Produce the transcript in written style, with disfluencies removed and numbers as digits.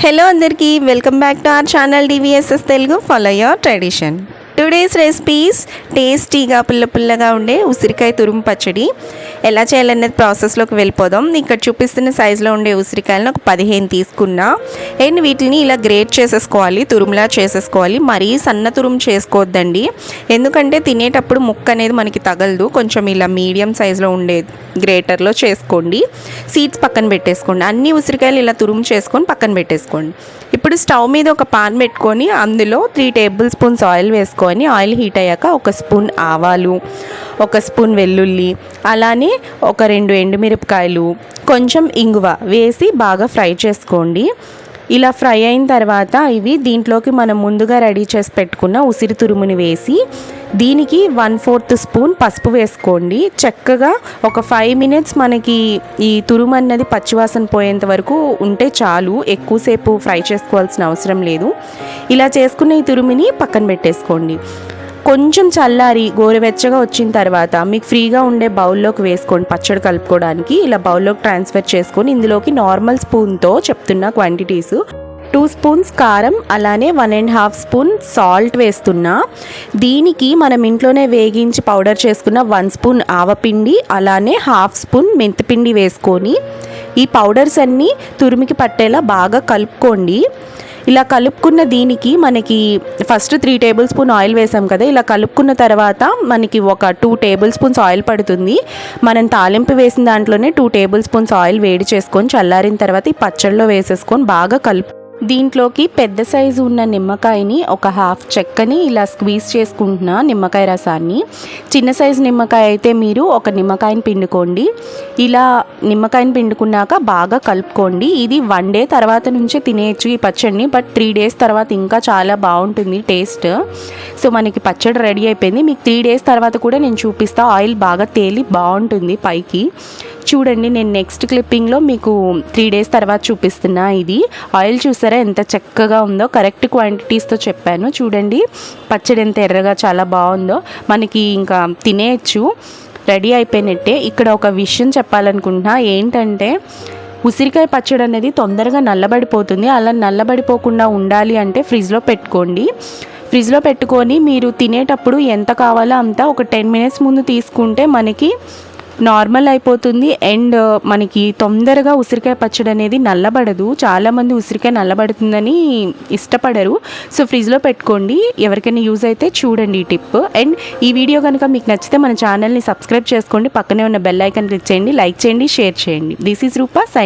Hello అందరికీ welcome back to our channel DVSS Telugu follow your tradition. Today's recipes టేస్టీగా పుల్లగా ఉండే ఉసిరికాయ తురుము పచ్చడి ఎలా చేయాలనేది ప్రాసెస్లోకి వెళ్ళిపోదాం. ఇక్కడ చూపిస్తున్న సైజులో ఉండే ఉసిరికాయలను ఒక 15 తీసుకున్నా. అండ్ వీటిని ఇలా గ్రేట్ చేసేసుకోవాలి, తురుములా చేసేసుకోవాలి. మరీ సన్న తురుము చేసుకోవద్దండి, ఎందుకంటే తినేటప్పుడు ముక్క అనేది మనకి తగలదు. కొంచెం ఇలా మీడియం సైజులో ఉండే గ్రేటర్లో చేసుకోండి. సీడ్స్ పక్కన పెట్టేసుకోండి. అన్ని ఉసిరికాయలు ఇలా తురుము చేసుకొని పక్కన పెట్టేసుకోండి. ఇప్పుడు స్టవ్ మీద ఒక పాన్ పెట్టుకొని అందులో 3 టేబుల్ స్పూన్స్ ఆయిల్ వేసుకొని, ఆయిల్ హీట్ అయ్యాక 1 స్పూన్ ఆవాలు, 1 స్పూన్ వెల్లుల్లి, అలానే ఒక 2 ఎండుమిరపకాయలు, కొంచెం ఇంగువ వేసి బాగా ఫ్రై చేసుకోండి. ఇలా ఫ్రై అయిన తర్వాత ఇవి దీంట్లోకి మనం ముందుగా రెడీ చేసి పెట్టుకున్న ఉసిరి తురుముని వేసి దీనికి 1/4 స్పూన్ పసుపు వేసుకోండి. చక్కగా ఒక 5 మినిట్స్ మనకి ఈ తురుము అన్నది పచ్చివాసన పోయేంత వరకు ఉంటే చాలు, ఎక్కువసేపు ఫ్రై చేసుకోవాల్సిన అవసరం లేదు. ఇలా చేసుకున్న ఈ తురుముని పక్కన పెట్టేసుకోండి. కొంచెం చల్లారి గోరువెచ్చగా వచ్చిన తర్వాత మీకు ఫ్రీగా ఉండే బౌల్లోకి వేసుకోండి. పచ్చడి కలుపుకోవడానికి ఇలా బౌల్లోకి ట్రాన్స్ఫర్ చేసుకొని ఇందులోకి నార్మల్ స్పూన్తో చెప్తున్న క్వాంటిటీస్ 2 స్పూన్స్ కారం, అలానే 1.5 స్పూన్ సాల్ట్ వేస్తున్నా. దీనికి మనం ఇంట్లోనే వేగించి పౌడర్ చేసుకున్న 1 స్పూన్ ఆవపిండి, అలానే 1/2 స్పూన్ మెంతిపిండి వేసుకొని ఈ పౌడర్స్ అన్నీ తురిమికి పట్టేలా బాగా కలుపుకోండి. ఇలా కలుపుకున్న దీనికి మనకి ఫస్ట్ 3 టేబుల్ స్పూన్ ఆయిల్ వేసాం కదా, ఇలా కలుపుకున్న తర్వాత మనకి ఒక 2 టేబుల్ స్పూన్స్ ఆయిల్ పడుతుంది. మనం తాలింపు వేసిన దాంట్లోనే 2 టేబుల్ స్పూన్స్ ఆయిల్ వేడి చేసుకొని చల్లారిన తర్వాత ఈ పచ్చడిలో వేసేసుకొని బాగా దీంట్లోకి పెద్ద సైజు ఉన్న నిమ్మకాయని ఒక 1/2 చెక్కని ఇలా స్క్వీజ్ చేసుకుంటున్నా, నిమ్మకాయ రసాన్ని. చిన్న సైజు నిమ్మకాయ అయితే మీరు ఒక నిమ్మకాయని పిండుకోండి. ఇలా నిమ్మకాయని పిండుకున్నాక బాగా కలుపుకోండి. ఇది 1 డే తర్వాత నుంచే తినేయచ్చు ఈ పచ్చడిని, బట్ 3 డేస్ తర్వాత ఇంకా చాలా బాగుంటుంది టేస్ట్. సో మనకి పచ్చడి రెడీ అయిపోయింది. మీకు 3 డేస్ తర్వాత కూడా నేను చూపిస్తా. ఆయిల్ బాగా తేలి బాగుంటుంది పైకి. చూడండి, నేను నెక్స్ట్ క్లిప్పింగ్లో మీకు 3 డేస్ తర్వాత చూపిస్తున్నా. ఇది ఆయిల్ చూసారా ఎంత చక్కగా ఉందో, కరెక్ట్ క్వాంటిటీస్తో చెప్పాను. చూడండి పచ్చడి ఎంత ఎర్రగా చాలా బాగుందో, మనకి ఇంకా తినేయచ్చు, రెడీ అయిపోయినట్టే. ఇక్కడ ఒక విషయం చెప్పాలనుకుంటున్నా, ఏంటంటే ఉసిరికాయ పచ్చడి అనేది తొందరగా నల్లబడిపోతుంది. అలా నల్లబడిపోకుండా ఉండాలి అంటే ఫ్రిడ్జ్లో పెట్టుకోండి. ఫ్రిడ్జ్లో పెట్టుకొని మీరు తినేటప్పుడు ఎంత కావాలో అంత ఒక 10 మినిట్స్ ముందు తీసుకుంటే మనకి నార్మల్ అయిపోతుంది. అండ్ మనకి తొందరగా ఉసిరికాయ పచ్చడి అనేది నల్లబడదు. చాలామంది ఉసిరికాయ నల్లబడుతుందని ఇష్టపడరు. సో ఫ్రిడ్జ్లో పెట్టుకోండి. ఎవరికైనా యూజ్ అయితే చూడండి ఈ టిప్. అండ్ ఈ వీడియో కనుక మీకు నచ్చితే మన ఛానల్ని సబ్స్క్రైబ్ చేసుకోండి. పక్కనే ఉన్న బెల్ ఐకాన్ క్లిక్ చేయండి, లైక్ చేయండి, షేర్ చేయండి. This is Rupa sign.